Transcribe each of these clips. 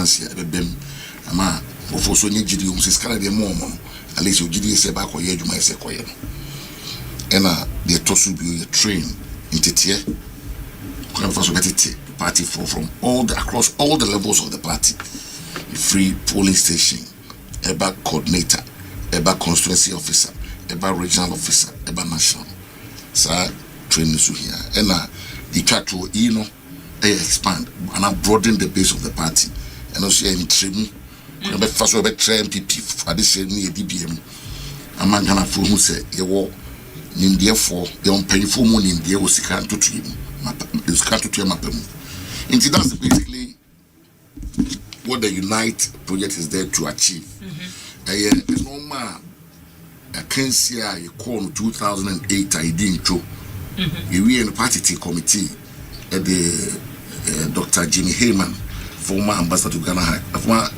transparency ebem ama for so nye gidi say skala de mo at least you gidi say ba koye adwuma say koye no ena de tosu bi you train intete come for so betete party from all the across all the levels of the party, free polling station, eba coordinator, eba constituency officer, eba regional officer, eba national. So training so here. And the try to expand and broaden the base of the party. And also in training, first of all, NPP for this year DBM. A man can afford who say you walk in therefore they on paying for money in the was can't to him. It's can't to him. And that's basically what the Unite project is there to achieve. It's normal. I can't see I call 2008 I didn't show. We in the party committee at the Dr. Jimmy Heyman, former ambassador to Ghana, former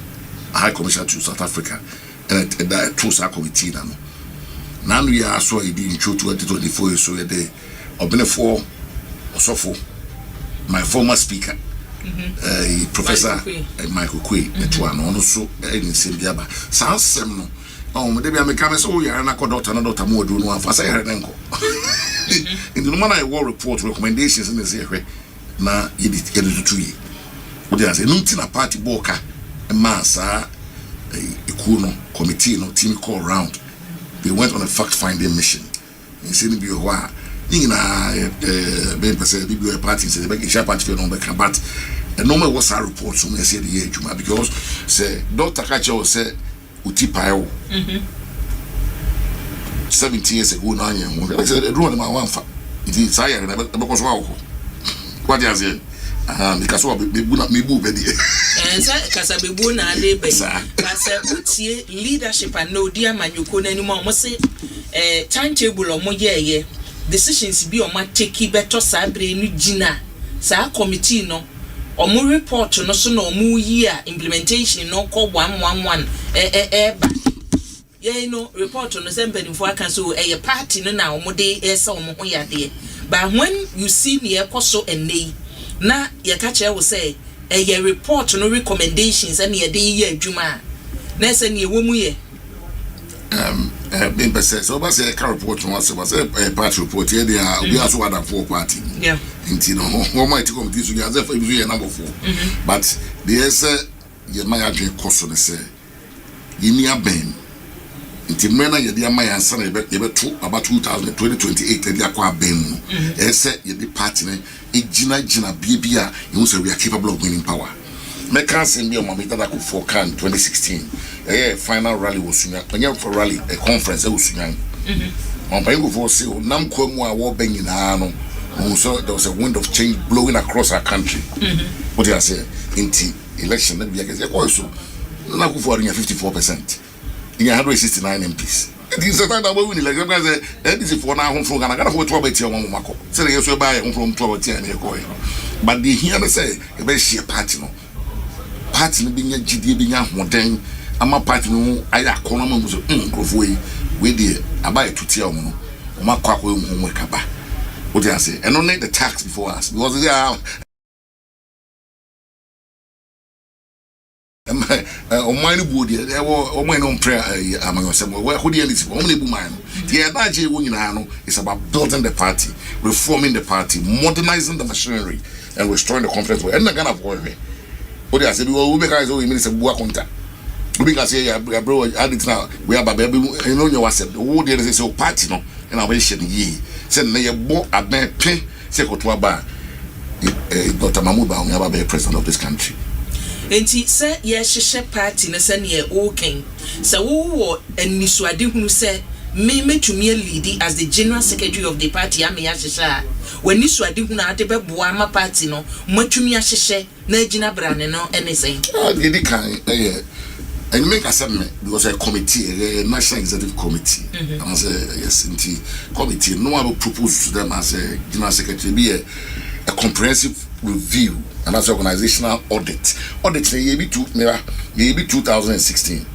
High Commissioner to South Africa, and the Trosa committee now we are so I didn't show 2024 so the Obenefo Osofo, my former speaker, Professor Michael Kwe, and also in Simbiaba. Sounds similar. Oh, maybe I'm a camera, so you are not a daughter, another more do one for say her uncle. In the moment I war report recommendations in the area, now you did get it to 2 years. But there's a Nuntina party boka, a massa, a Kuno committee, no team call round. They went on a fact finding mission. In Sydney, be a while. In a baby party, said the Back party for number, but a normal was our report, so I said the age, because say Dr. Kacho said, Utipayo 17 years ago, 9 years. I said, "Run my one for it is higher than because what you say? Because what be not me boo, Betty." And Casabibu, Casa leadership and no dear man, you couldn't anymore. Must say, timetable or more year. Decisions be on my take better sabre new Gina. Sa committee no. Or more report no so no more year implementation no call 111 yeah no report on the same penny for cancel a party no now more day so mo ya there. But when you see me a so and nay na your catcher will say a report no recommendations and ye day year juma na say ne womu ye being says so was a car report was a party report here they are we also had a 4 party yeah into no might come this we are number 4 but there's your my address cost on the say you near ben into mena ye dia my answer you bet about 2028 they akwa ben say the party e gina bia you say we are capable of winning power. Me can send me on my meter that could for can 2016. Final rally was soon. For rally a conference was soon. On Bango for sale, Nam Kwamwa war banging ano. So there was a wind of change blowing across our country. What do I say? In election, that we are also Akufo Addo 54%. In 169 MPs. It is a time that we win election because this is for now home from Ghana. I got for 12 years on Mako. So they also buy home from 12 years. But they hear me say a very sheer party no. Party being a GD being a modern, I'm a party no, I economy was Akuffo with the about to tell me, my Kwaku Annan. What do I say? And don't let the tax before us because they are on my body, there were my own prayer among us. Where who the is only woman. The Adaje Winano is about building the party, reforming the party, modernizing the machinery, and restoring the confidence. And not gonna avoid. What I said, we make us all minister Buakonta. We can say, bro, I did now. We are baby, you know, you said, the whole day is so party, no, and I wish ye. Said, they bought a bad pay, Sekotua Bar. Dr. Mahamadu Bawumia be president of this country. And he said, yes, she party, and send ye walking. So, who and Miss Wadi who said, me to me lead as the general secretary of the party, Ameyaw. When you saw the Bawumia party, no, much me ashe, Najina Brane, no, anything. And make a submit because a committee, a national executive committee, and I say, yes, indeed, committee, no one will propose to them as a general secretary, be a comprehensive review and as organizational audit. Audit, maybe 2016.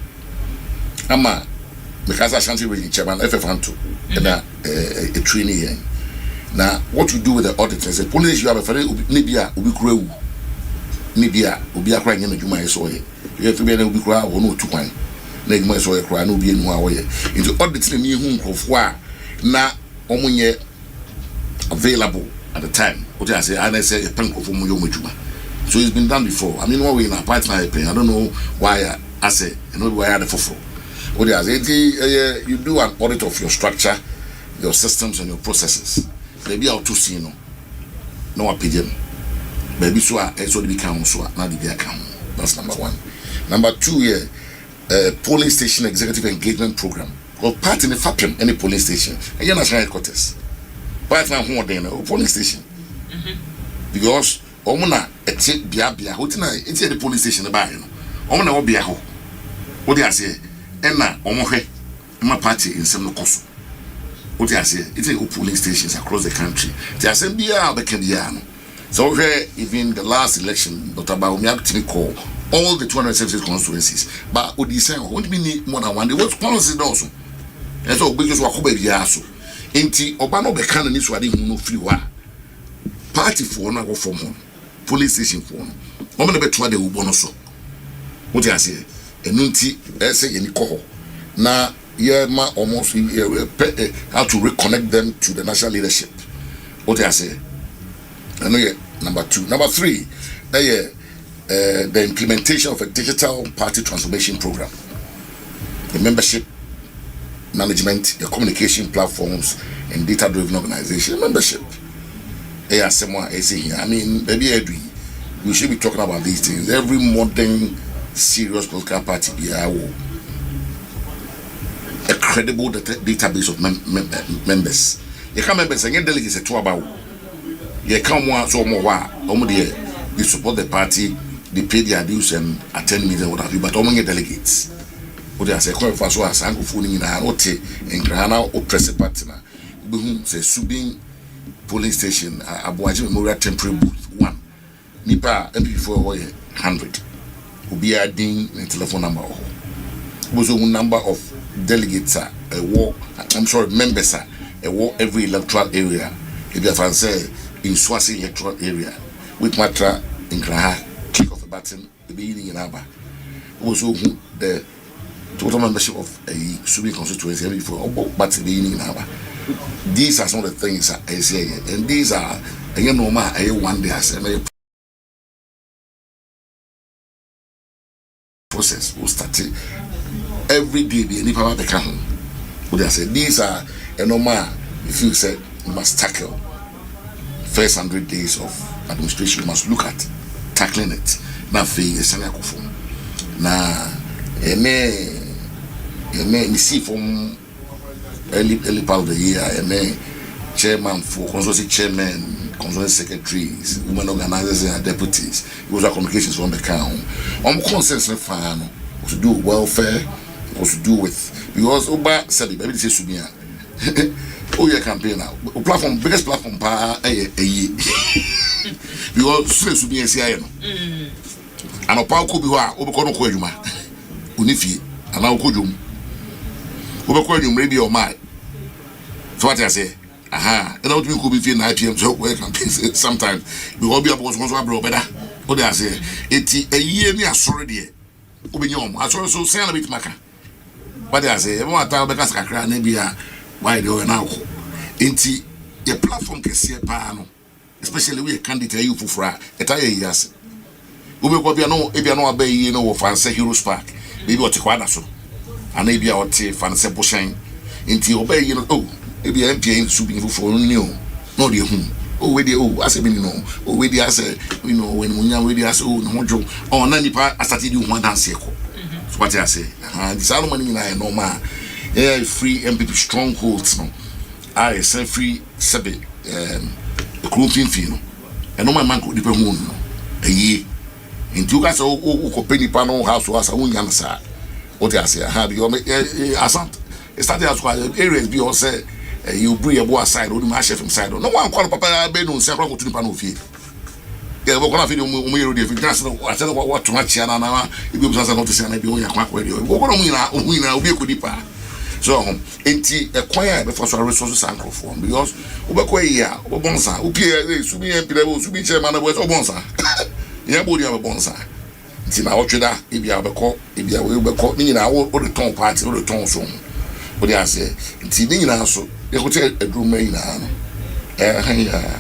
Ama, because Asante Bediatuo chairman, FF2, and a trainee. Now, what you do with the audit is a police you have a very Libya, Ubikrew. Nibia obi akra nya adwuma yeso ye ye to be na obi kra wo no tukwan na adwuma yeso ye kra na obi enu awo ye into audit na mi hu nkrofo a na omunye available at the time what I say I say a pen nkrofo mu yo adwuma. So it's been done before. I mean, what we in a partner, I don't know why I say, you know, why I the for. What I say, you do an audit of your structure, your systems, and your processes. Maybe I'll to see no opinion. Maybe so I so become so not the account. That's number one. Number two, polling station executive engagement program. Well, part in the FAPM, any polling station, and you're national headquarters. Part now, polling station. Because omuna eti bia hotina eti the police station ba no omuna wo bia ho wo dey ase na omohwe ma party insem no koso wo dey ase eti police stations across the country ti ase bia be kan bia no so even the last election Dr. Bawumia call all the 276 constituencies but odi say won't be need more than one day what policy also and so because wa ko ba bia so enti oba no be kan ni so ade hu no free wa party for na go from home police station for no woman be to the ubo so what you say enunti say any ko na ye ma almost how to reconnect them to the national leadership what you say I know number 2 number 3 the implementation of a digital party transformation program, the membership management, the communication platforms and data driven organization membership. I mean, maybe we should be talking about these things. Every modern, serious political party be a credible database of members. You can't members and get delegates at 2 about. You can't want so more. They support the party, they pay their dues and attend meetings and what have you, but only delegates. What they say, quite fast was Akuffo in our hotel and Grana or press partner. Boom, say Subing polling station, Abuaji Memorial Temporary Booth 1. Nipa NPP 100. Ubi adding the telephone number. Was a number of delegates a war. I'm sorry, members a war every electoral area. If you have say in Swasi electoral area, with Matra in Graha, click of a button, the beginning in Aba. Also the total membership of a Subi constituency for but the beginning in Aba. These are some of the things I say, and these are again normal. I one day I say process will start every day. Be any power become home. What I say, these are a normal. If you say you must tackle first 100 days of administration, you must look at tackling it. Now, Akufo. Now, you see from early part of the year, chairman for consultancy chairman, consultancy secretaries, women organizers and deputies. It was our communications from the account. Consensus was to do with welfare, was to do with because Oba said, "Baby, this is Sumia." Oh, your campaign now. Platform, biggest platform, because stress will be a CIM. And a power could be what Obacono Kojuma, Unifi, and now Kojum. Obacono, maybe your mind. So what I say, aha, and out we could be 9 p.m. so where campaign sometimes. We will be about one bro better. What I say, it's a year near sorry, Obinyom. I saw so sell a bit maca. What I say, everyone time because I cry, maybe why do now? Inti a platform can see a pano, especially we a candidate you for a tire years. We will be no, if you know, obey, you know, fancy Heroes Park, maybe what Kwada so, and maybe our tea fancy Bushine. Inti obey, you know, oh, maybe MP ain't subbing for new, no, dear whom. Oh, where I say, you know, oh, where I say, you know, when Munya, where I say, oh, no, Joe, oh, Nanny part, I started you one dance circle. So what I say, the ceremony I know, ma, free NPP strongholds, no. I say free Sabi, the clothing fee, and no man could depend on a year. In 2 guys, oh, penny panel house was a woman answer. What I say, I have your Asante. It started as well, areas be all say, you bring a boy aside, or my chef inside. No one called Papa Ben on several to the panel fee. Yeah, we're going to feed you if you just know what too much, and now it gives us a notice and maybe on your quack radio. We're going to win a week with the so, enti acquire before so resources and perform because Obakwe Obonsa, Upia, Subi MP level, Subi chairman of West Obonsa. ya body have a bonsa nti na wotweda ebia obekọ ebia we obekọ ni nyina wo return party wo return so wo dey ase nti ni nyina so ye ko te adrum nyina no hanya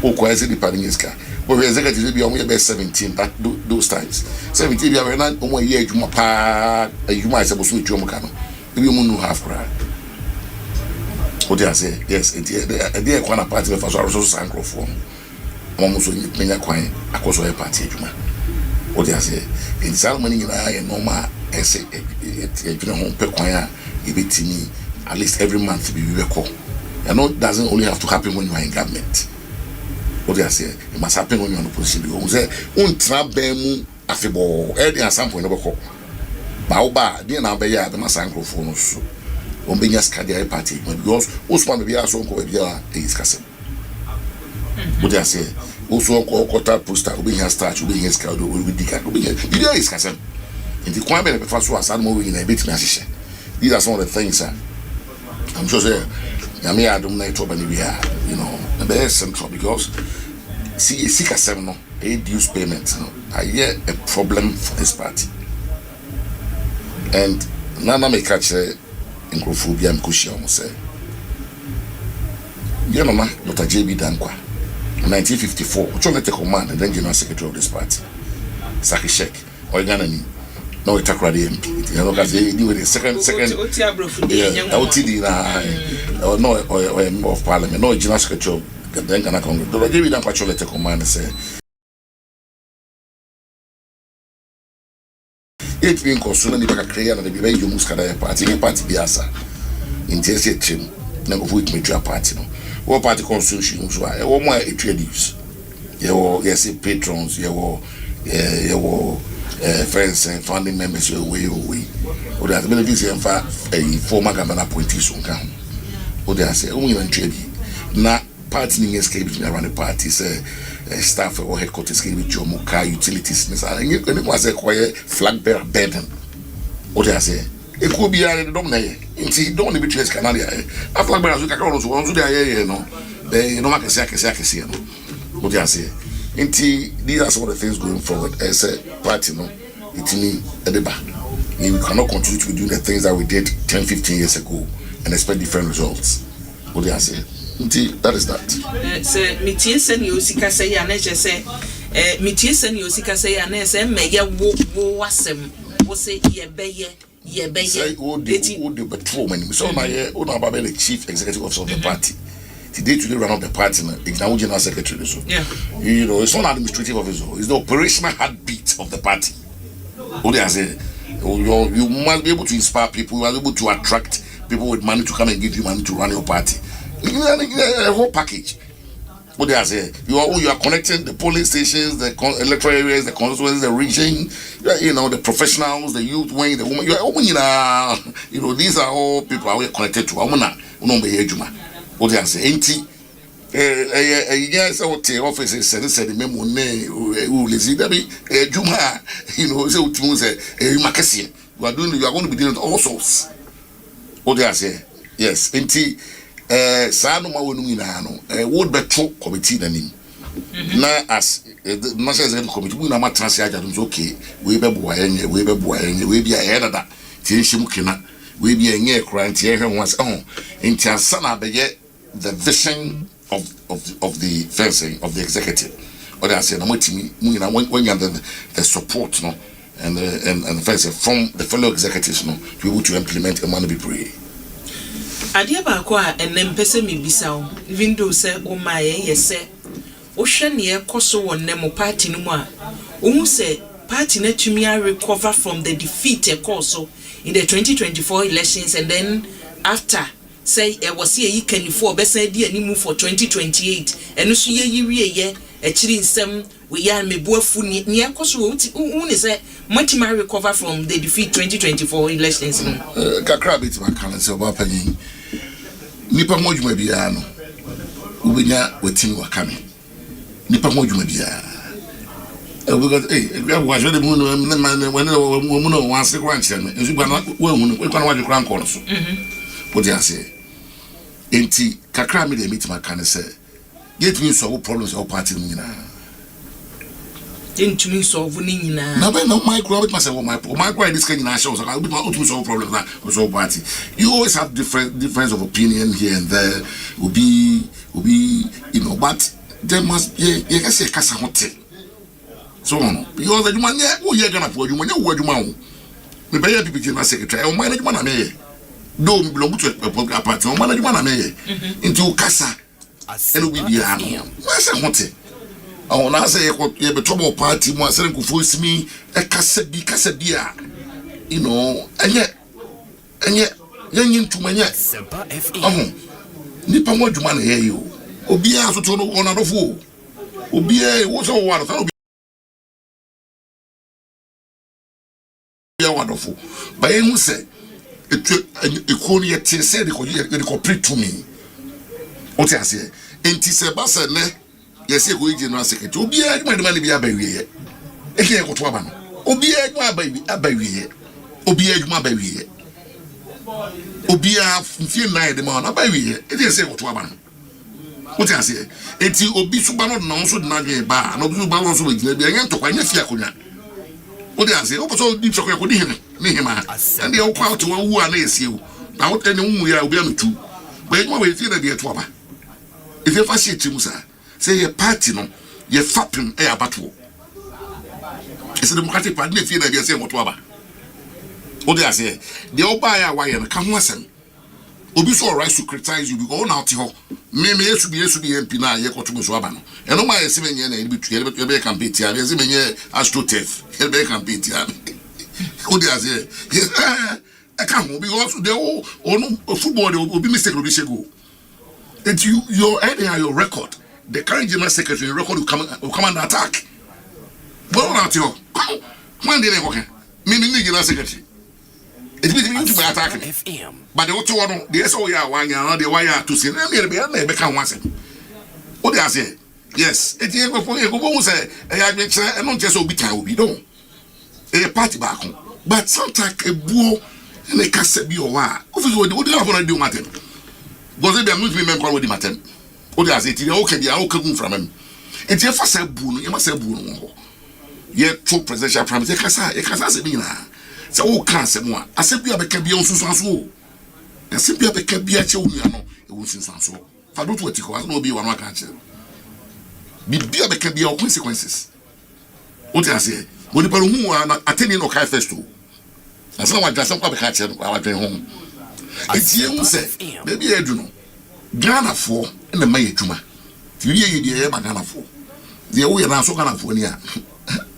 o ko ese di paringiska but we executive be on be 17 that those times 17 be we na omo ye adwuma pa adwuma ise bo so adwuma ka no be omo no half cry what do I say yes the kwana party be for so sankrofo omo so nyenya kwan akoso e party adwuma what do I say in ceremony na ye normal ese adwuma ho pe kwan a e betimi at least every month be we call. And it doesn't only have to happen when you are in government. What do I say? It must happen when you are in opposition. Because say, trabemu afebo. Any sample in the book. Baoba, the na be ya the masankrofo no so. Be nya skadia party because Osman be ya so ko be ya is kasem. What do I say? Also ko poster be nya start be nya skado be dika be nya. Be is kasem. In the kwan be be fa so asad mo we na bit me ahihye. These are some of the things I'm sure say Yami Adom Net2 TV, you know, the best central because see a no a dues payment, no. I hear a problem for this party. And Nana may catch in Crophobia and Kushi almost say. Yeah, Mama, Dr. J.B. Dankwa, in 1954, which only take command and then general secretary of this party. Saki Sheikh, or Ganani. No, it's a NPP. You know, because they do the second. Or no, or a member of parliament. No, general secretary. Then can I come? Don't give me that patrol letter command and say. It being concerned, the back create and the very you must carry a party. A party be asa. Intensive team. Never put me to a party. No, what party constitution was why? What more introduce? Yes, patrons. Friends and family members away. Or that benefits a former government appointees on count. Or they say, only one trade. Now, partying escape around the party, staff or headquarters escape with your Muka utilities. And you was a quiet flag bearer burden. Or they say, it could be a dominate. Indeed, don't be chased Canada. A flag bearers who can also want to the no. They no make a sack. What they say. These are some of the things going forward as a party, no. It's me at the back. We cannot continue to do the things that we did 10-15 years ago and expect different results. What do I say? That is that. Say, Mitiasen Yosika say, and I just say, Mitiasen Yosika say, and I say, may ya wasem, was say, ye bay, say, would the patrolman, so my the chief executive officer of the party. Today to run of the party, it's now general secretary. So, you know, it's not administrative officer, it's the operational heartbeat of the party. What do I say? You must be able to inspire people, you must be able to attract people with money to come and give you money to run your party. A whole package. What do I say? You are connecting the polling stations, the electoral areas, the constituencies, the region, you know, the professionals, the youth wing, the women. You know, these are all people are connected to. What do I say? Yes, I would tell officers said the memo who is it? Juma, you know, so to say, Macassi. You are going to be doing all sorts. What do I say? Yes, Sanoma Winano, would be true committee than him. Now, as the National Committee, we are not translated. Okay, we be boy, we be ahead of that. Tinshimukina, we be a near crying, tear once on. In Tiasana, the vision of the fencing of the executive. What I said, I'm waiting when you have the support, no, and the fencing from the fellow executives, no, to be able to implement a man be pray. Adia kwa enempese mi bisao even though say o maye yese o hwe ne ekoso wonne mo party no mu a o say party na tumi recover from the defeat ekoso in the 2024 elections and then after say e was ye Kenifo besa di animu for 2028 eno so ye yiwie e chiri nsem we ya mebuafu ne ekoso wo ni say mutima recover from the defeat 2024 elections no kakra bit ma kan say oba panyin nipa modwuma bia no ubenya wetin wakame nipa modwuma bia because we are the moon when no one say one chere nso gba na wa hu no we kwa na wadwe kra nkọ so what you say enti kakra me dey meet my can say get me so problems of party nyina Into me solve Nina. Now, when my crowd myself, my crowd this kind of shows, I will not solve problems that so party. You always have difference of opinion here and there. Will be, but there must be a casa hotel. So on. Because the man, you're gonna put you when you were you. The better people in secretary, or management, I may. Don't belong to a public party, or management, I may. Into casa. And we be a where's a hotel? I want to say, you have a trouble party, one selling force me a cassabia, and yet, young to my yet. Nipa what you want to hear you. Obia to turn on another fool. Obia was all one. Wonderful. But I say, a corner yet said it complete to me. What I say, and Tissabasa, yes, you go general secretary. Obia, my money be a baby. A here go to one. Obia, my baby, a baby. Obia, my baby. Obia, feel night the man, a baby. It is a go to one. What I say, and you obi subano no so na ge ba, no bi balance with the be to kwanya fia konya. What I say, so deep so ko di him, ni him and they all kwout to wu ana esiu. Na what any wu ya obi am tu. But you we feel na dey to aba. If you fashi timu sa, say your party no, ye fapim e abato. It's a democratic party feel na dey say mo to aba. What I say, the oba ya wa ye no kan ho asem. Obi so right to criticize you because now ti ho me yesu bi MP na ye koto so aba no e no ma yesi menye na bi tu ye be campaign ti abi yesi menye astrotef ye be campaign ti abi o dey say e ka ho because they all football obi mistake obi shego and your record the current general secretary record will come and attack well now ti ho man dey go kan me general secretary it be to attack FM. But the other one, the SO ya one ya the wire to say, let me be a become once. What I say? Yes, it is go say, I have been and not just obi time we don't. A party back home. But sometimes a bull and a cassette be or what? What do you want to do, Martin? Because they are not remember with the Martin. What I say, it's okay, they are okay from him. It's your first boon, you must have boon. Yet, two presidential promise, a cassa, so all cancer more. I said, we have a cabby on Susan. I simply have a cabby at your no, it won't since so. If I don't what you call, no be one cancer. Be a cabby of consequences. What I say, when the people who are not attending or high festival, as long as some public catcher, I will home. It's you say, maybe I do know. Ghana for and the May Juma. You hear the Ghana for. The way are so Ghana for near.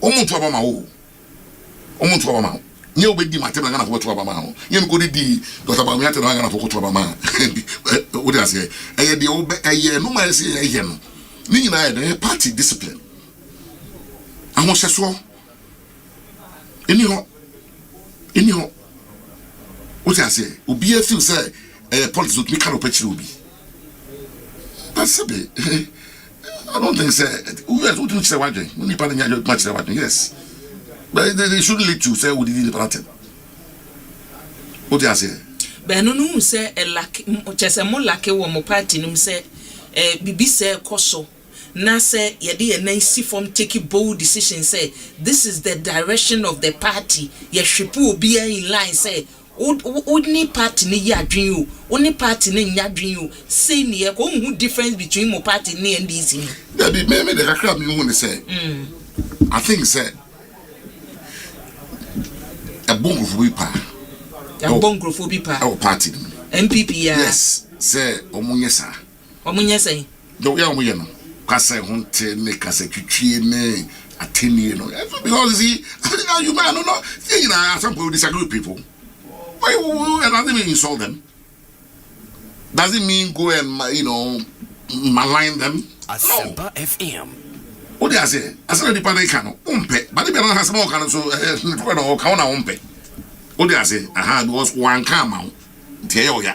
Almost to Obama. You be di matem na for to Obama. You go di Dr. Bawumia te na for to Obama. What I say? Eh the obe eh no ma say eh no. Ni nyina eh party discipline. Ahon hyeso. Eni ho. What I say? Obi e feel say politics would be kind of picture obi. That's a bit. I don't think say who else would say what day. Ni pa nya much what yes. But they shouldn't lead to say we did the pattern. What do you say? But no say a lack just a more lucky one party num say bibi say koso na say yedi a nice form take bold decision say this is the direction of the party ye shipu obi in line say only party ni ya adwen o only party ni nya adwen o say ni e ko hu difference between mo party ni and this ni that be me the kakra me hu say I think say a bongo pa our party NPP yes say omunye say do ya omunye no kasa hunte ne kasa twitwie ne ateni no because see you man no you know some people disagree with people why and doesn't mean insult them doesn't mean go and malign them Asante FM. What do I say? Asare di pana ikano umpe but be na has more kan so no ka na umpe. What do I say? Because one come out tell ya.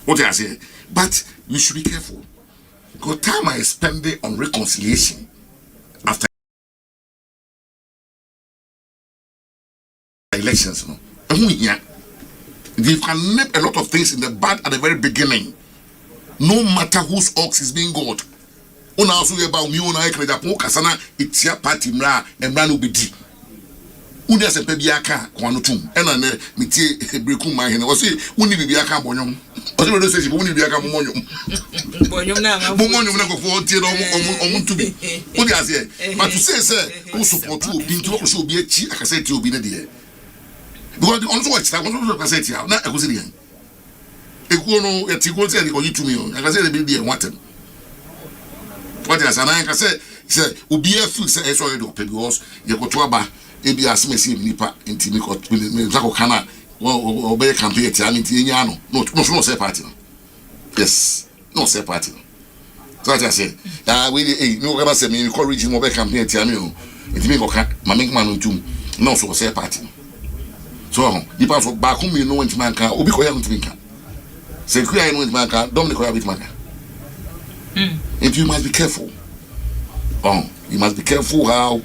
What do I say? But you should be careful because time I spend on reconciliation after elections no you can nip a lot of things in the bud at the very beginning no matter whose ox is being gored. Una also ye Bawumia na Kennedy Agyapong kasana itia party mra emra no bedi. Uni asempe biaka kwano tum. Ena ne metie breku man he na o say uni bibiaka bonyom. O say do say uni bibiaka momonyom. Bonyom na ma. Momonyom na ko fo tie no omo tubi. Uni ase but to say who support you obi nti wo so obi achi akase tie obi na de. Because on so watch that one so akase tie na ekosi de. Ekuo no etiko tie de ko yitumi o. Akase de bi de watem. What is an anchor say obi afi say so you do because you go to aba ebi aseme si nipa intimi ko zako kana obey campaign ti ani ti enya no say party no. Yes, no say party no. So what I say we no gaba say me ko region obey campaign ti ani o intimi ko ka mame man ntum no so say party no. So nipa so ba ku me no ntimi anka obi ko ya ntimi nka say ku ya no ntimi anka dom ne ko ya bit maka. If you must be careful. You must be careful how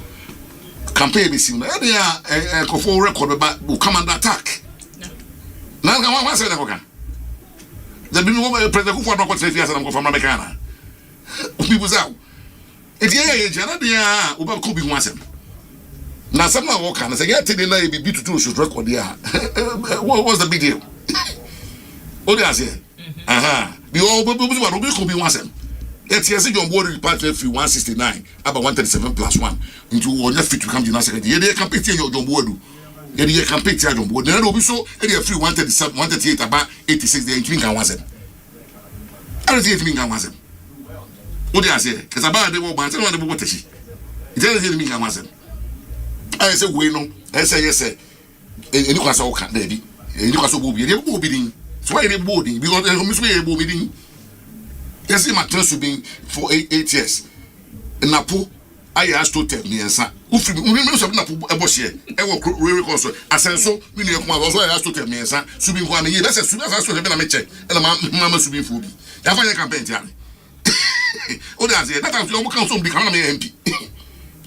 campaign be seen. Akuffo record will come under attack. Now, what say that? The President Akufo Addo say yes, and I'm from America. People's out. It's yeah, Uba could be once. Now, someone walk and say, yeah, today night be to should record. Yeah, what was the big deal? What do I say? The old people could be once. Let's say you're board party free 169 about 137 plus 1 into one fit to come to national secretary. They campaign your board. They campaign your board. Then will be so area free 137 138 about 86 they think I was it. I don't think I was it. What do I say? Because about the war bands, I don't know what it is. It doesn't mean I was it. I say, we know. I say, yes, sir. And you can say, okay, Debbie. And you can say, we'll be bidding. So I didn't boarding because there's a misway bidding. Yes, my trust to be for 8 years. NAPO, I asked to tell me and say, if you remember something about Bómbshell, I will really console. As I saw, we need to also ask to tell me and say, Subin 1 year. That's as soon as I saw them, I check, and Mamma Subin Food. I find a campaign. Oh, that's it. That's how you council become an MP.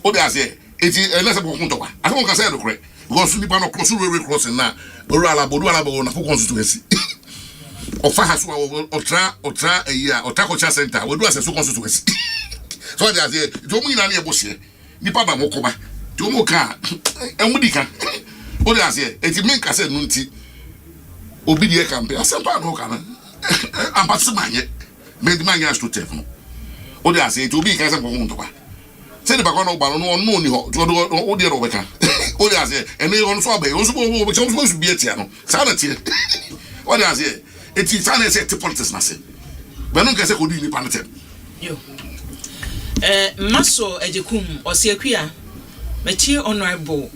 Oh, that's it. It's a lesser Bokuntoa. I don't say the correct. Because we are cross crossing now. Borala Boduala na constituency. Ofa haso otra eya otakocha center we do as so constituency. So they say to mu ina na Bómbshell nipa ba mokoba to mu ka enwudika o dey say eti men ka say nunti obi dey campaign asempa no ka na ampatse manye me di manye asto tef no o dey say to obi ka say kokon to ba say the ba no ba no ni ho o dey ro beka o dey say ene on so ba o so bo so bi etia no sa na tie o dey say eti sana say te politics na say be no ka say ko di ni panetem yo Maso Ejekum Osiakuya Metie honorable,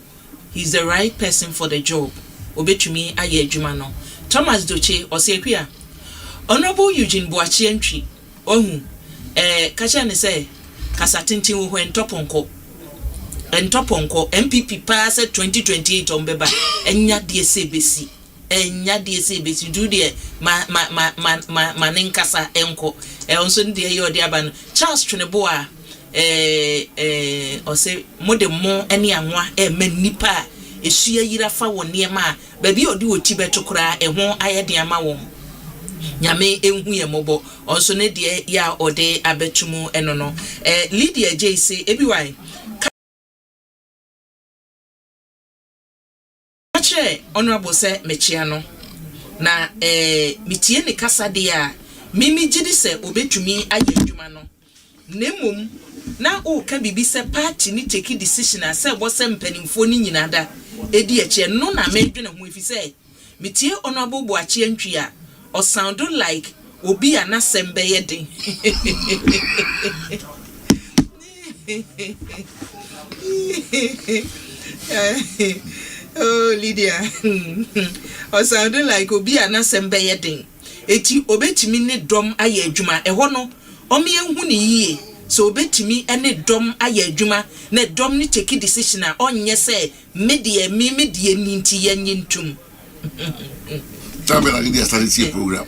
he's the right person for the job. Obetumi aye adwuma no. Thomas Doche Osiakuya Honorable Eugene Boakye Ntwi ohu kacha ne say kasatintin wo entoponko NPP pass 2028 ombeba enya de sebesi do de ma nenkasa enko onso de ye odi aba Charles Twineboa o say modemo ene anwa manipa esua yira fa woni ma ba bi odi oti betokura ho ayede ama won nyame enhu ye mobo onso ne de ya ode abetumu eno no Lydia J say ebiwai honorable say mechiano na mitie ne kasa de a mimi gidi se obetumi aye adwuma no nemom na o ka bibi se party ni take decision ase bo se mpanimfo ni nyina da edi eche no na medwene ho efi se mitie honorable Boakye Ntwi a o sound like obi anasembe ye den oh Lydia o sound like obi anasembe ye den eti obetimi ne dom aye adwuma eho no omi enhu ne yie so obetimi ene dom aye adwuma na dom ni take decision a onye se medie ni nti ye nyintum Tabela Lydia started the program.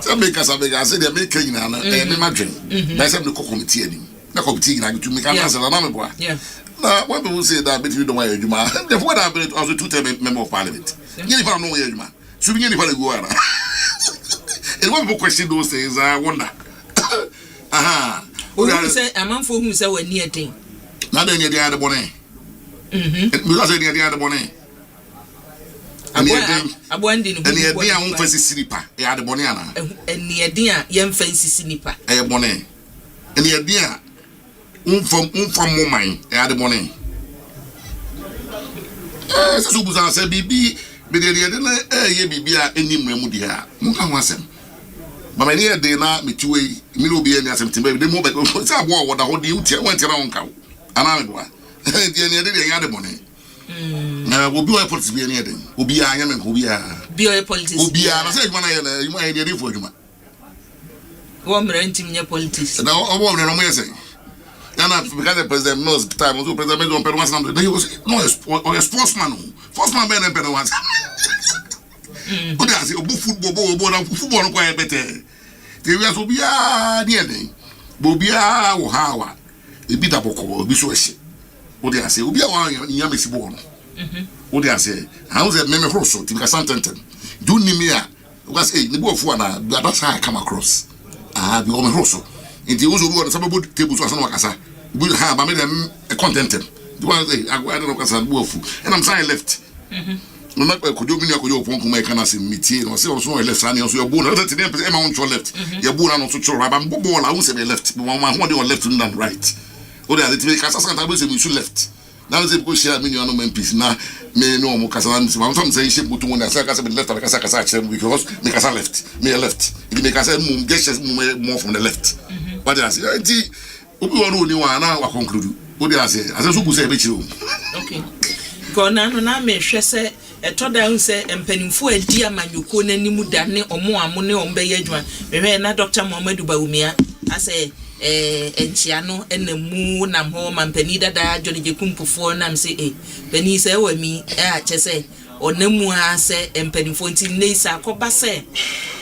Sabeka say they make Kenya na me madwen na say the committee ani na committee na to make answer na me boa na when people say that between don't want adwuma the what happened as a two-term member of parliament you never know where adwuma so we never go ara and when people question those things I wonder aha who say amanfo who say we near thing na dey near the bone because say near the bone abwandi no near dey am fancy sniper e ade bone ana near dey am fancy sniper e bone near dey unfam moman e ade bone so buza say bibi be dey na ye bibi a enimre mu di ha mo ka ho asem mama ni dey na metiwe mi no bi any asem timbe dey mo be say abo wo da ho di utie wan tira won ka ana me do dey ni dey ya de bone na obi o politics bi any dey obi a anya me obi a bi o politics obi a na say juma na ye na you ma dey for juma wo mra ntim nya politics na obo no mo yese Ghana, because the president knows the time, also president don't pay once. He was no a sportsman. Sportsman be na pay once. Good as you football no quite better. The we so bia near dey. Bobia wo hawa. E bi da boko, bi so ehye. Good as you bia wa nyame si bo no. Good as you. How say me horoso, ti because Asante. Do ni me a. Because eh, ni bo fu na that's how I come across. Ah, bi o me horoso. Inti uzo bo na sababu table so asan wakasa. We have made them content. The one say I don't know and I'm saying left. No not Kojo Kyeremanteng kuma kana se metie no say also left and also your bone that today am on your left. Your bone and also right am ball I won't say left. But one who dey on left and right. O dey the kasa san table say we should left. Now say go share me no MPs na me no mo kasa na me some say shape to one say kasa be left and kasa chere because me kasa left. Me left. It make kasa move get more from the left. What did I say? Obi wonu ni wa na wa conclude o dey ase so bu say be chiro okay ko na no na me hwe se etoda hu se empanimfo adi amanyoko nanimu da ne omo amo ne ombe ye adwan me hwe na Dr. Mahamadu Bawumia ase enchia no enamu nam ho mampani dada jone jekumpofo nam se pani se wa mi ache se onamu ha se empanimfo nti nei sa akoba se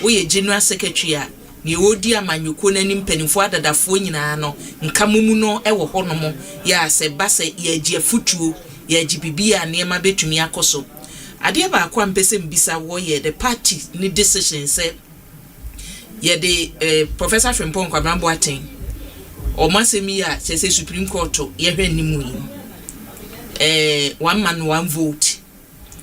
wo ye general secretary a ni odi amanyoko nanim panimfo adadafo nyina no nkamumu no ewo honomo ya se base ya gie futuo ya gibibia niema betumi akoso ade ba akwa mpese mbisa wo ye the party ni decision say ye the Professor Frimpong Kwabena Agyapong o masemi ya say Supreme Court ye hwe nimu yi one man one vote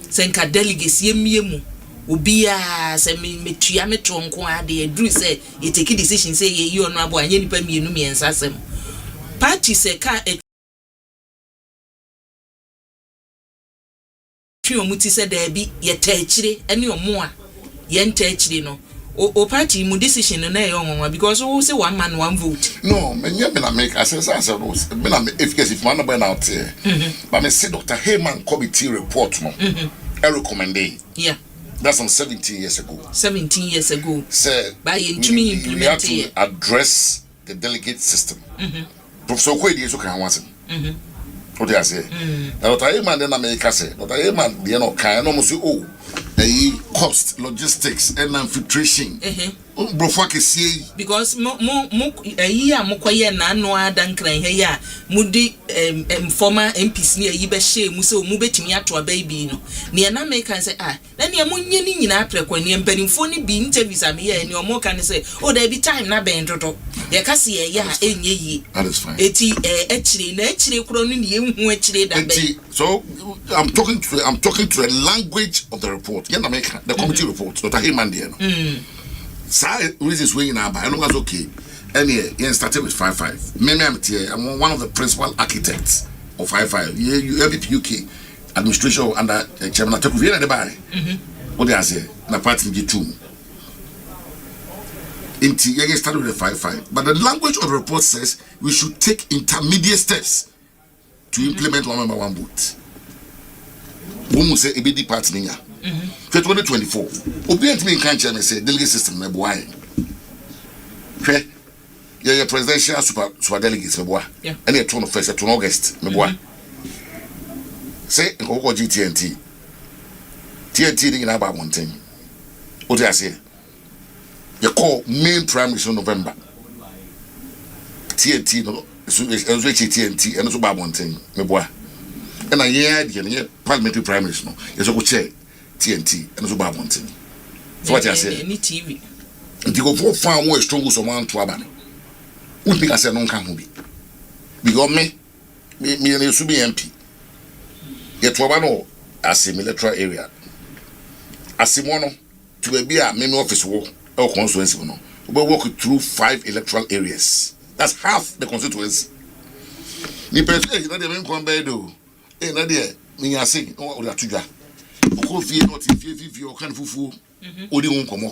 senka delegates ye miemu obia se metua meto nko ade adru se ye take decision say ye yi ono abo anye nipa mienu miensa asem party se ka twi omuti se da bi ye taachire ene omo a ye ntaachire no o party mu decision no na ye onwa because who say one man one vote no me nye me na make assess me na if man no out here but me see Dr. Heyman committee report no I recommend it. Yeah. That's from 17 years ago. 17 years ago. Sir, by we have to address the delegate system. Professor Kwedi is okay. What do I say? Dr. Heyman then America say, Dr. Heyman, you know, can almost say, oh, the cost, logistics, and infiltration. Because mo year mokoye na no adankran he ya mudi former MPs ni ayi be share mu se mu betimi ato ababy no ne na make kan say na ne munye ni nyina aprekwa ne mpanimfo ni bi interviews am here ne omo kan say oh there be time na ben dodo ye ka se ye ya enye yi that is fine eti echire kuro no ne hu echire da be so I'm talking to the language of the report yeah na make the committee report Dr. Heyman there no reasons we in our I know that's okay. And yeah, started with 5-5. I'm one of the principal architects of 5-5. You MVP UK administration under Chairman Ato Forson Adorye. What they say? Na party G2. You started with the 5-5. But the language of the report says we should take intermediate steps to implement one member one vote. We say ABD party niya. 2024. Obedient me can't say delegate system na boy. Okay. Yeah, presidential super delegates na boy. Yeah. And turn of first to August na boy. Say go GTNT. TNT dey na about one thing. What do I say? You call main primary in November. TNT no TNT and so about one thing na boy. And I hear parliamentary primaries no. Yes go chair TNT and so bad one thing. So what I say? Any TV. And you go for far more strong so man to abandon. would be as a non can be. Because me and Subi MP. Yet Wabano as a military area. As a mono to be a main office war or constituency. We walk through 5 electoral areas. That's half the constituency. The president, not even come by do. Not there. Me are saying, oh, that to go fear not if you can fufu, or the won't come.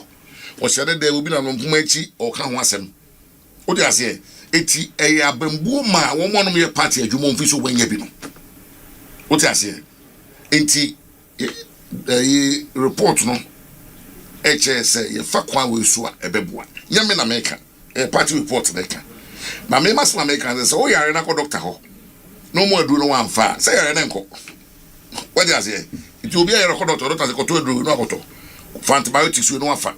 Or shall there will be a Mumechi or can was him. What do I say? Eti a bambuma, one of your party, you won't fish when you be. What do I say? Eti report no. HS ye fakwa we so ebeboa nyame na meka party report meka ma me mas na meka say o yare na ko doctor ho no mo adu no wan fa say yare na nko what dey say it obi yare ko doctor say ko to adu no akoto fa antibiotics we no wan fa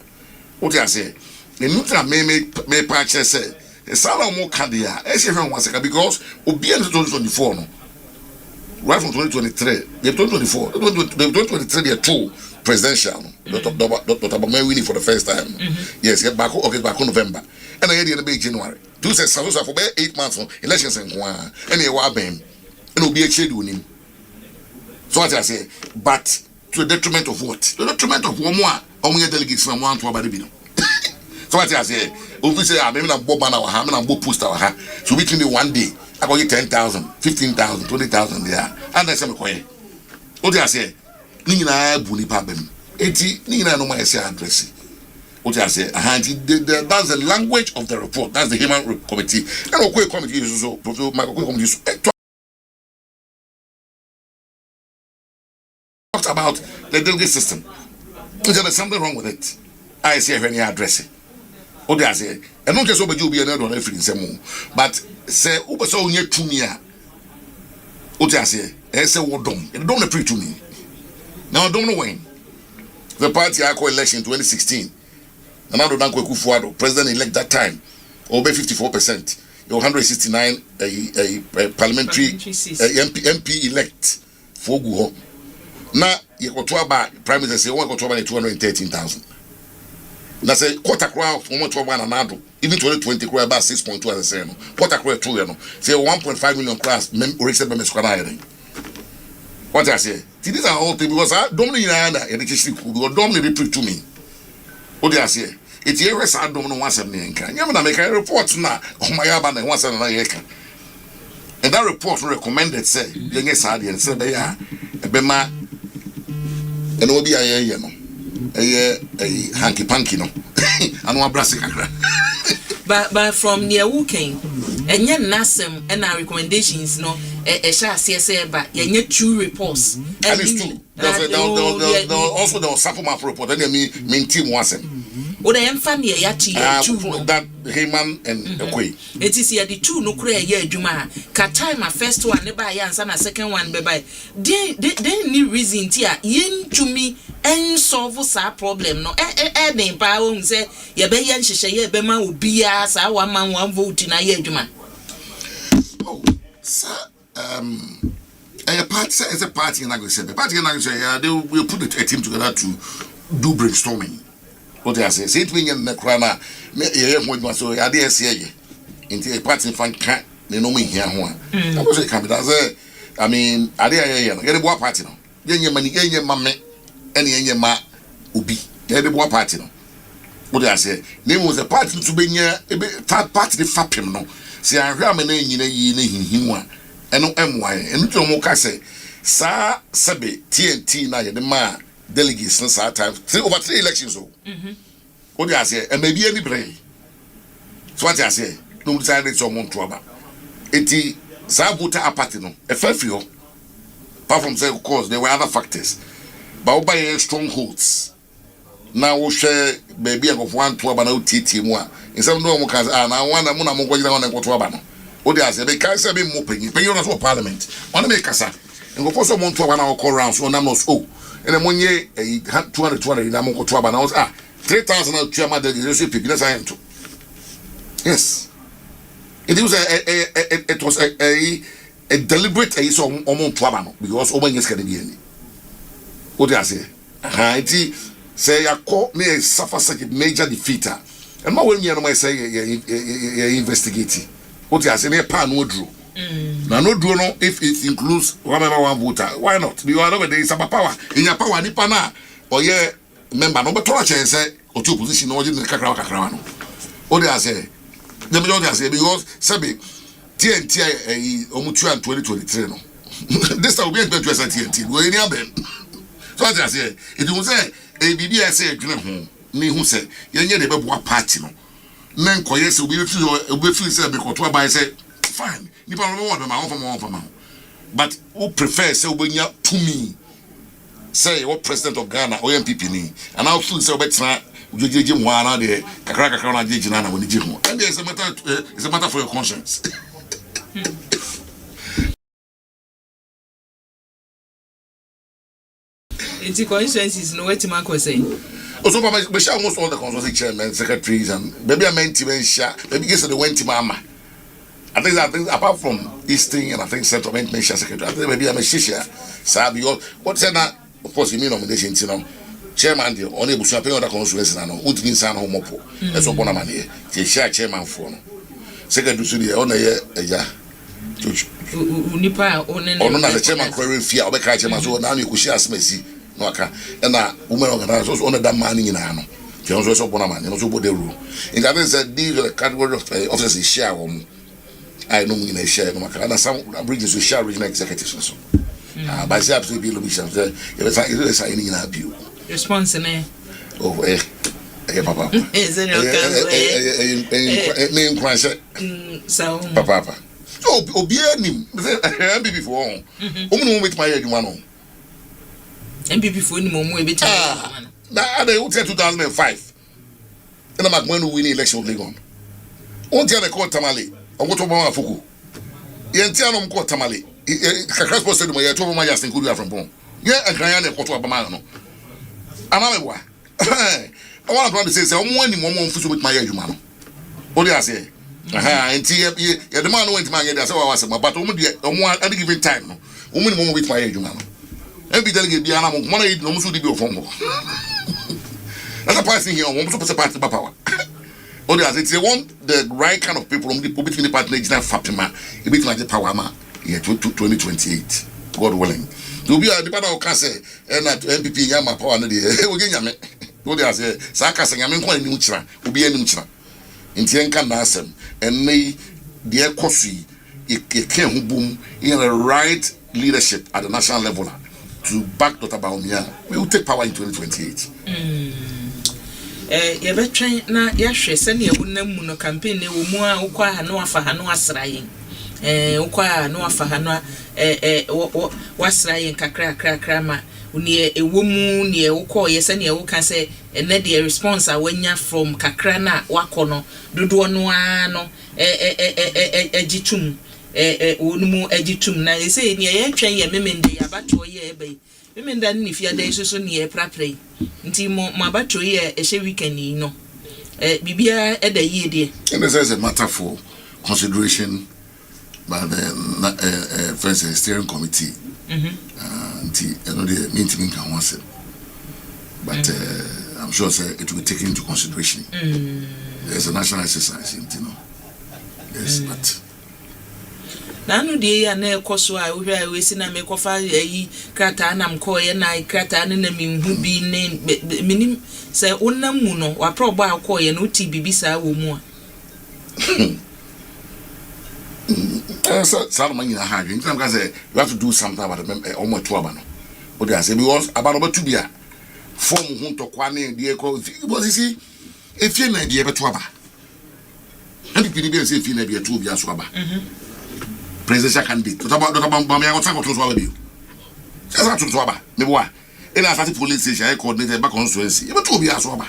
what dey say the nutra me pa che say e sala mo kadia e se hwan waseka because obi en 2024 no right from 2023 the 2023 the two presidential Dr. Bawumia winning for the first time. Yes, get back in November. And I had the end January. Two says for 8 months on elections and a wabem. And will be a shade with him. So what I say, but to the detriment of what? The detriment of one more only delegates from one to about the bill. So what I say, if we say I'm a Bob and our ham and Bob post our hat, so between the one day, I go get 10,000, 15,000, 20,000 there. And that's some quiet. What do I say? Nina buni pabem. Eti Nina no my address. What I say, that's the language of the report. That's the human committee. And a committee is also talked about the delegate system. There's something wrong with it. I see any address. What I say, and not just over you be another every in but say over so near to me. What I say, I say what don't preach to me. Now I don't know when the party Akufo election 2016. And now the Akufo Addo, president-elect that time, over 54%. 169 parliamentary MP elect for Guho. Now you go to about prime minister say one go to about 213,000. Now say quarter crowd one to about another. Even 2020 crowd about 6.2 as I say no. Quarter crowd 2 you know. Say 1.5 million class registered members squad. What I say? These are all things because I don't need report to me. What I say? It's here I don't know what's happening. You make a report now. Oh my God, and that report recommended say, yes, I did say they are a bema and will be a hanky panky no. And one brassic. But from near walking and yet Nasem and our recommendations no a shall say but you 2 reports and it's true. Also the supplement report and mean team wasn't. What I am funny yati that Heyman and Kwe. It is here the 2 no cray ye Juma. Cat time my first one never answer and a second one by they need reason tia yin to me and solve our problem no name power say ye be yan shisha ye be man will be as our one man one vote in a year Juma. Oh, sir, a party is a party and I go say the party and I say they will put a team together to do brainstorming. What I say it mean in the crana me so I dare say into a party fan can't they know me here one. I was a coming as I mean I dare get a boy party no. Yenye money yenye mame any yenye ma ubi. Get a boy party no. What I say name was a party to be near a third party the fapim no. See I hear me name one and no my and no more say sa sabe TNT na the man delegates since our time over 3 elections so. What I say and maybe any brain. So what I say no decided someone to about. Eti sa voter apathy no a fair few. Apart from say of course there were other factors. But by strongholds. Now we share baby of 1 to about TT more. In some no more cars now one among them go down and go to Abano. What I say because say be moping. Pay on for parliament. On make us and go for someone to about call round so nam oh. And then 1 year 200 na mo go to Abano 3,000 chairman delegation people that's I to. Yes. It was a deliberate so on to Abano because over years can be any. What do I say? It say I call me suffer such a major defeater and my when you say you investigate. What you say, pan no draw. Now, no draw, no, if it includes one voter, why not? You are over there, it's about power. In your power, Nipana, or yeah, member, no, but Torach say, or two position, or in the Kakrano. What they say, the majority say, because Sabi, TNT, Omutuan 2023, no. This time we are going to TNT, we're in your bed. So as I say, it was a BBS say, me who say, you're near the party, no. Men koyese we feel say be koto by say fine nipa no want my own but who prefer say obenya to me say what president of Ghana or NPP ni and I feel say obetra ujejeje mu ana de kakra na jeje na woni je ho and it's a matter for your conscience. It's coincidences no what Marco say. Also, we share almost all the consulting chairmen, secretaries, and maybe I meant to share. Maybe guess the went to Mama. I think apart from Eastern and I think Central Maintenance Secretary, I think maybe I'm a shisha. Sabi, what's that? Of course, you mean nomination, you know. Chairman, the only Bushra pay other consultants and who didn't sign home up. That's what one money. They share chairman for. Secretary to the owner, yeah. Unipa, owner, the chairman, query fear, or chairman, so now you could share Smessy. No, and women organize also on that money in Ano. She also upon a man, and also put the rule. In that sense, these are the category of officers share. I know in a share, and some bridges we share regional executives also. By the absolutely be Louis, it's in our view. Response, eh? Oh, Papa. Is it name crash? So, Papa. Oh, Obianim, before. Only with my head, one. NPP for any more bit. Now they would say 2005. And I'm going to win the election of Legon. On tell the court Tamale, or what about Fuku? Yantianum court Tamale. Kakaspo said, my told my Yasin could have from Bon. Yeah, and Guyana Koto Abamano. I'm a I want to say, I'm one more food with my Yumano. What do I say? And the man went to my head as I was, but only at any given time. Woman with my Yumano. Every delegate be an money no musu di be ofon. That's a person here on one party power. Or they want the right kind of people between the party legislative Fatima, a bit like the power ma year 2028. God willing. To be a department of cancer and at NPP Yama power no dey. We get yame. What they say, Saka say yame kwa ni muchira, obi eni muchira. Nti enka na asem and may the ekosi e ken hu boom in the right leadership at the national level. To back Dr. Bawumia, we will take power in 2028. You better try na yahwe send ye wonam mu no campaign ne wo mu a ukwa ha no afa ha no asrayen. Ukwa no afa ha no wasrayen kakra ma ne ewo mu ne ukwa ye send ye wo kan say na the response a wanya from kakra na wakono dodo no ano egitum onumu egitum na say ne ye twen ye memende abato ye ebe memenda ni fia dai so ne prapre nti mo abato ye ehye weekend yi no bibia eda yie de and this is a matter for consideration by the first steering committee nti no the meeting can once but I'm sure it will be taken into consideration. There's a national exercise, you know. Yes, but nanu de ya na ekoso a wo hwa we si na mekofa yi krata na mko ye na krata na minhu bi ne minim se onam mu no wa pro ba akọ ye no ti bibisa wo mu a so man you ha you can say you have to do something about the almost two abano what they say because abano to bia form hu to kwane de ko because see if you na de be to aba and the be say if you na be to bia so aba presidential candidate to about Dr. Bawumia go talk to so aba bi say to aba me boa in Asante police station I coordinated back constituency you to bia so aba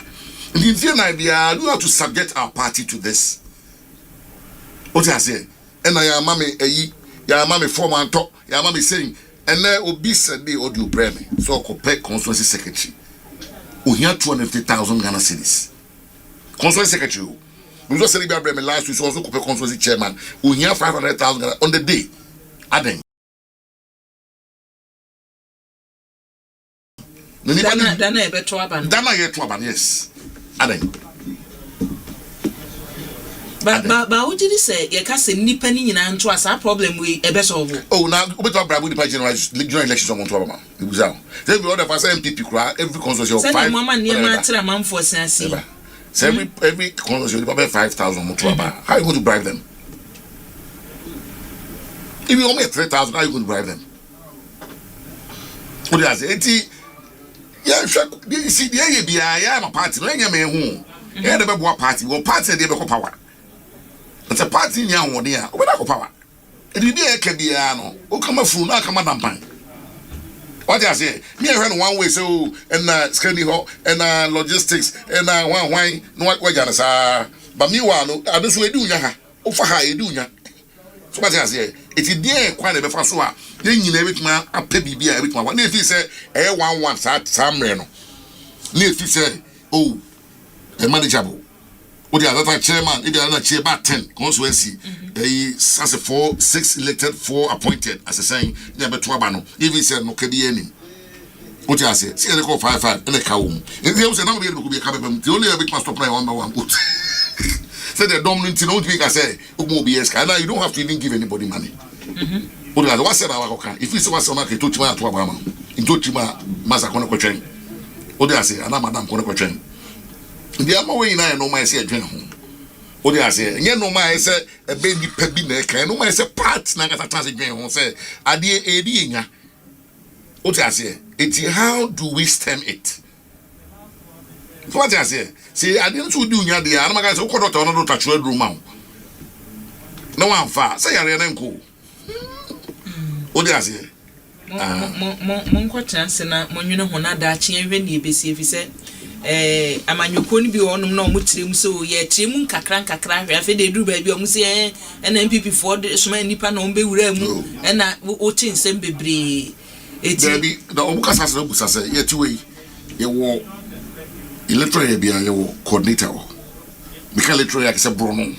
and if you na bia you have to subject our party to this what I say and I am mame ya mame form and talk ya mame saying and na obi said dey audio breme so ko pay constituency secretary ohia 250,000 Ghana cedis constituency secretary we just celebrate breme last week so also ko pay constituency chairman ohia 500,000 Ghana on the day aden Dana e beto aban Dana ye to aban yes aden But what did you say? You can't say nipa ni nyina nto asa problem we e be solve. Oh, now we talk about the general elections on Montreal. It was out. Then we order for NPP every consortium 5. Say mama near matra man for sense. So every consortium about 5,000 Montreal. How are you going to bribe them? If you only 3,000, how are you going to bribe them? What do I say? Yeah, you see, I am a party. No, you may who. Yeah, the party. One party, they have power. It's a party in your one year. What I power? It will be a Cabiano. Oh, come a fool, not come on. What I say? Me and one way so and Skinny Hall and logistics and one wine. No, what Janas are. But me, one, I just will do ya. Oh, for how you do ya. So what I say? It is there quite a bit for so. Then you never man a baby beer with my one. If he say, eh, one some reno. If he say, oh, a manageable. What the other chairman, if the other chair about 10 constituency, as a 4, 6 elected, 4 appointed, as a saying, never to Abano, if he said no can be any. What I say, see, they call 5 and a cow. If there was a number to be a cabin, the only big must apply 1 by 1 put. Said the dominant, don't make I say, now you don't have to even give anybody money. What I said, if you saw some market to Obama, into Chima Masakona train. What I say, and I'm Madame Konako train. The other way I know my say a drink home. What I say, and no my say a baby pebby neck, and no my say parts Nagata transit drink home say, I dear Adia. What I say, it's how do we stem it? What I say, see, I didn't do ya the Aramagas who called out another touch room. No one far, say I am cool. What I say? Monko chance na monwene hona da chi enwe ni ebesi efise amanyoko ni bi onum na omutirem so ye tirem nkakra hwe afi de duru ba bi omuse NPP for soma nipa na ombe wura mu na o chi nsem bebre eti bi da omukasa se busase ye tiwe ye wo electoral bia ye wo coordinator o mika electoral akse brono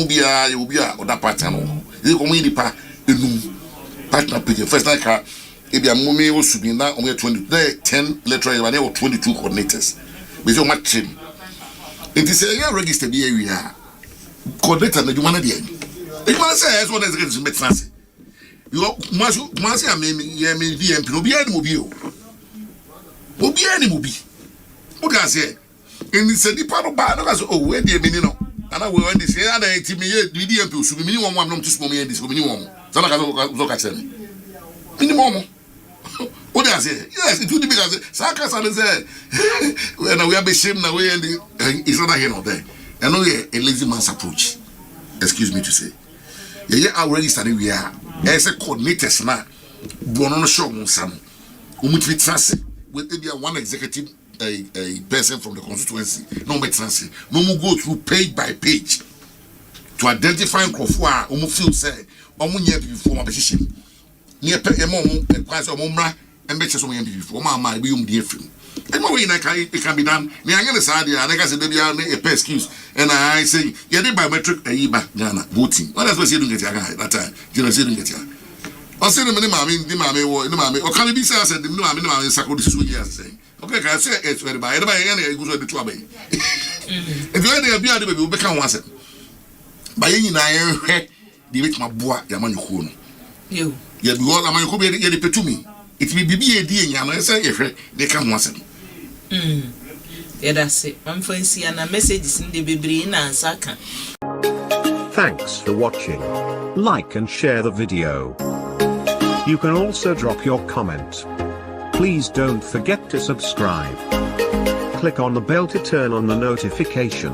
bia ye obi a oda party no ye ko mu nipa enum partner page first like if you mummy was to be now only 10 electoral area or 22 coordinators because you match him it is a register be area coordinator na you want there if you say as one is going to make fancy you must say me VMP no be any mobile what can I say in this part of bad no oh where the meaning no and I will end this and I me VMP so be minimum one to small me this minimum so na go catch them minimum. What I say? Yes, it would be because Saka said, when we are ashamed away and it's not here or there. I know a lazy man's approach. Excuse me to say. Yeah, already started we are as a coordinators now. Bono show some with maybe one executive a person from the constituency. No make sense. No more go through page by page to identify who feel say before my position. Near Pemon, and Quas of Mumra, and Betches of NPP for my dear friend. And no way it can be done. Me, I'm going to say, and I guess a pay excuse. And I say, yeah, they biometric a Iba, Ghana, voting. What else was you doing at that time? You know, sitting at you. I'll say the mammy, or can it be said, the mammy, Sako this week, saying, okay, I say it's very by any goes to the trouble. If you had a beard, you will become once. By any iron, the rich my boy, Yaman. You. Yeah, because I'm going to get it to me. It will be a dear and I say, they come once. Yeah, that's it. I'm fancy and a message in the baby in Saka. Thanks for watching. Like and share the video. You can also drop your comment. Please don't forget to subscribe. Click on the bell to turn on the notification.